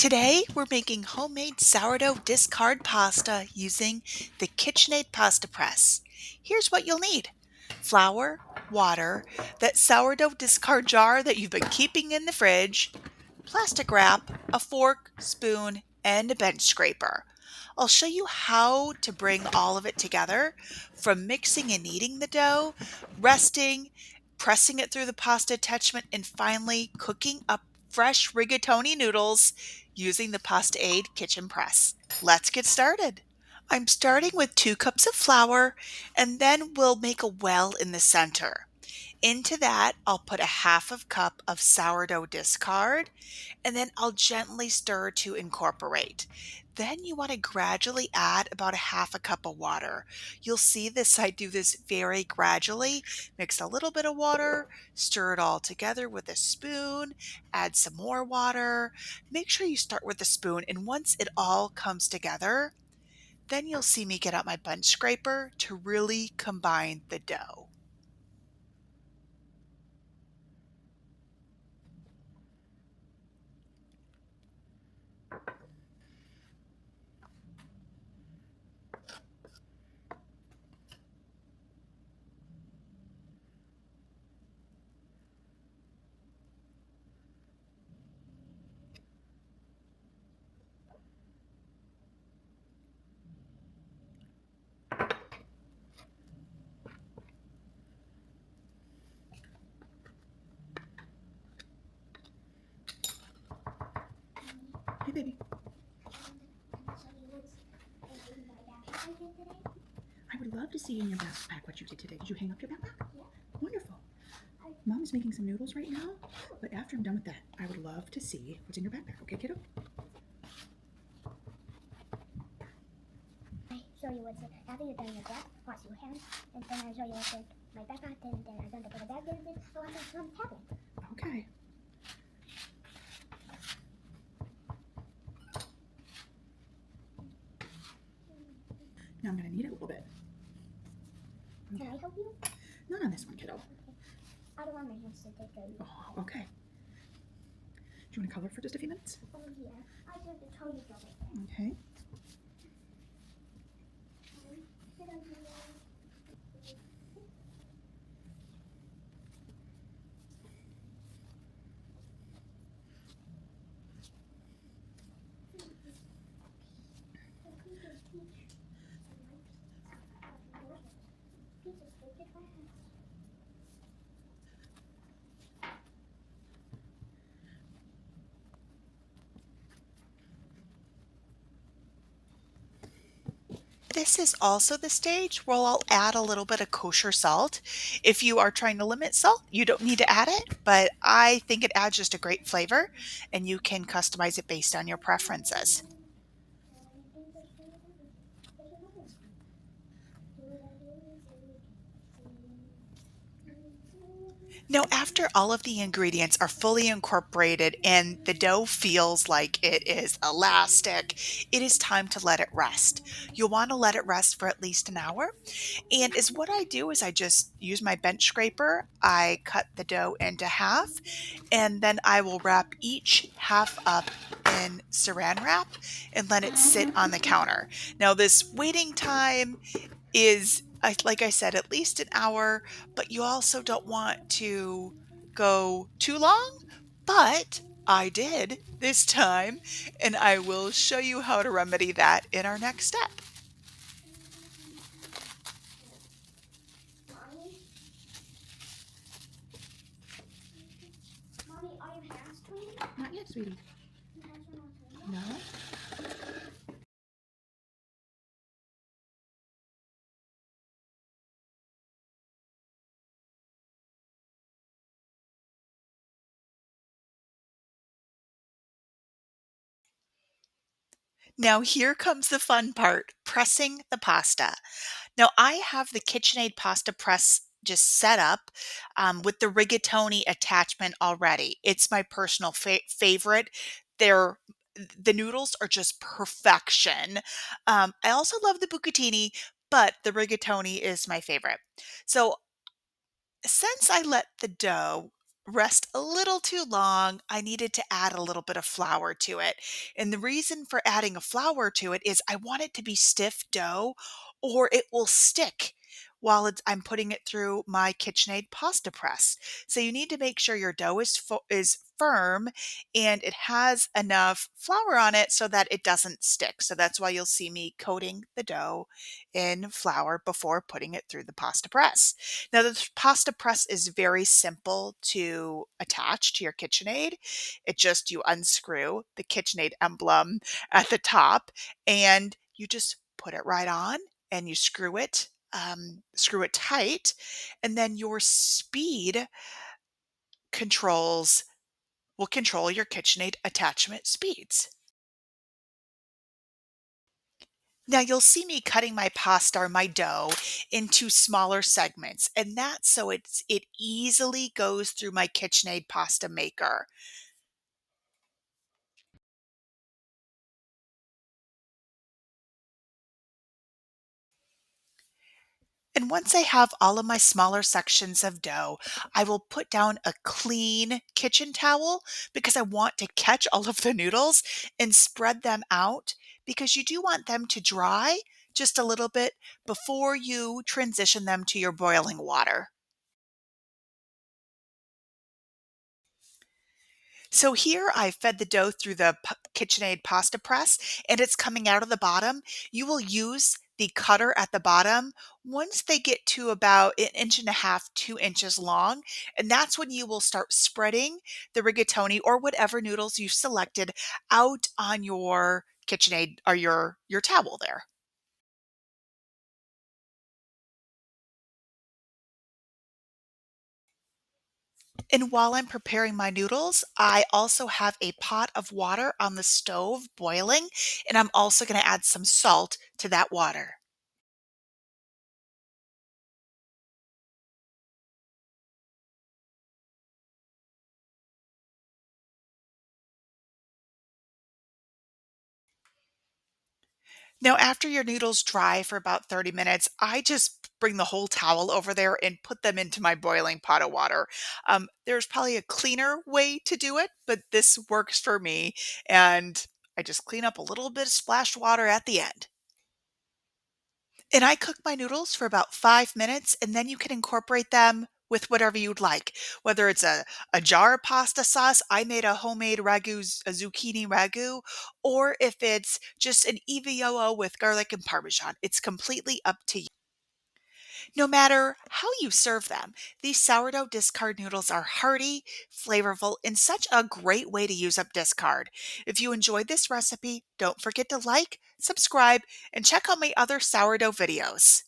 Today, we're making homemade sourdough discard pasta using the KitchenAid pasta press. Here's what you'll need: flour, water, that sourdough discard jar that you've been keeping in the fridge, plastic wrap, a fork, spoon, and a bench scraper. I'll show you how to bring all of it together, from mixing and kneading the dough, resting, pressing it through the pasta attachment, and finally cooking up fresh rigatoni noodles using the PastaAid kitchen press. Let's get started. I'm starting with 2 cups of flour, and then we'll make a well in the center. Into that, I'll put a half of cup of sourdough discard, and then I'll gently stir to incorporate. Then you want to gradually add about a half a cup of water. You'll see this, I do this very gradually. Mix a little bit of water, stir it all together with a spoon, add some more water. Make sure you start with a spoon, and once it all comes together, then you'll see me get out my bunch scraper to really combine the dough. Hey, baby. I would love to see in your backpack what you did today. Did you hang up your backpack? Yeah. Wonderful. Mom is making some noodles right now, but after I'm done with that, I would love to see what's in your backpack. Okay, kiddo? I show you what's in. After you're done your breath, wash your hands, and then I show you what's in my backpack, and then I'm going to put a bag in it, so I can come have it. Okay. Now I'm going to knead it a little bit. Can I help you? Not on this one, kiddo. Okay. I don't want my hands to take a. Oh, okay. Do you want to color for just a few minutes? Oh, yeah. I want to tell you something. Okay. This is also the stage where I'll add a little bit of kosher salt. If you are trying to limit salt, you don't need to add it, but I think it adds just a great flavor, and you can customize it based on your preferences. Now, after all of the ingredients are fully incorporated and the dough feels like it is elastic, it is time to let it rest. You'll want to let it rest for at least an hour. And is what I do is I just use my bench scraper. I cut the dough into half, and then I will wrap each half up in saran wrap and let it sit on the counter. Now, this waiting time is, like I said, at least an hour, but you also don't want to go too long. But I did this time, and I will show you how to remedy that in our next step. Mommy, are your hands clean? Not yet, sweetie. Your hands are not clean? No. Now here comes the fun part, pressing the pasta. Now I have the KitchenAid pasta press just set up with the rigatoni attachment already. It's my personal favorite. They're the noodles are just perfection. I also love the bucatini, but the rigatoni is my favorite. So since I let the dough rest a little too long, I needed to add a little bit of flour to it. And the reason for adding a flour to it is I want it to be stiff dough or it will stick while I'm putting it through my KitchenAid pasta press. So you need to make sure your dough is firm and it has enough flour on it so that it doesn't stick. So that's why you'll see me coating the dough in flour before putting it through the pasta press. Now, the pasta press is very simple to attach to your KitchenAid. It just you unscrew the KitchenAid emblem at the top, and you just put it right on, and you screw it tight, and then your speed controls will control your KitchenAid attachment speeds. Now you'll see me cutting my pasta or my dough into smaller segments, and that's so it easily goes through my KitchenAid pasta maker. And once I have all of my smaller sections of dough, I will put down a clean kitchen towel because I want to catch all of the noodles and spread them out because you do want them to dry just a little bit before you transition them to your boiling water. So here I fed the dough through the KitchenAid pasta press and it's coming out of the bottom. You will use the cutter at the bottom once they get to about an inch and a half, 2 inches long. And that's when you will start spreading the rigatoni or whatever noodles you've selected out on your KitchenAid or your towel there. And while I'm preparing my noodles, I also have a pot of water on the stove boiling, and I'm also going to add some salt to that water. Now, after your noodles dry for about 30 minutes, I just bring the whole towel over there and put them into my boiling pot of water. There's probably a cleaner way to do it, but this works for me. And I just clean up a little bit of splashed water at the end. And I cook my noodles for about 5 minutes, and then you can incorporate them with whatever you'd like. Whether it's a jar of pasta sauce, I made a homemade ragu, a zucchini ragu, or if it's just an EVOO with garlic and parmesan. It's completely up to you. No matter how you serve them, these sourdough discard noodles are hearty, flavorful, and such a great way to use up discard. If you enjoyed this recipe, don't forget to like, subscribe, and check out my other sourdough videos.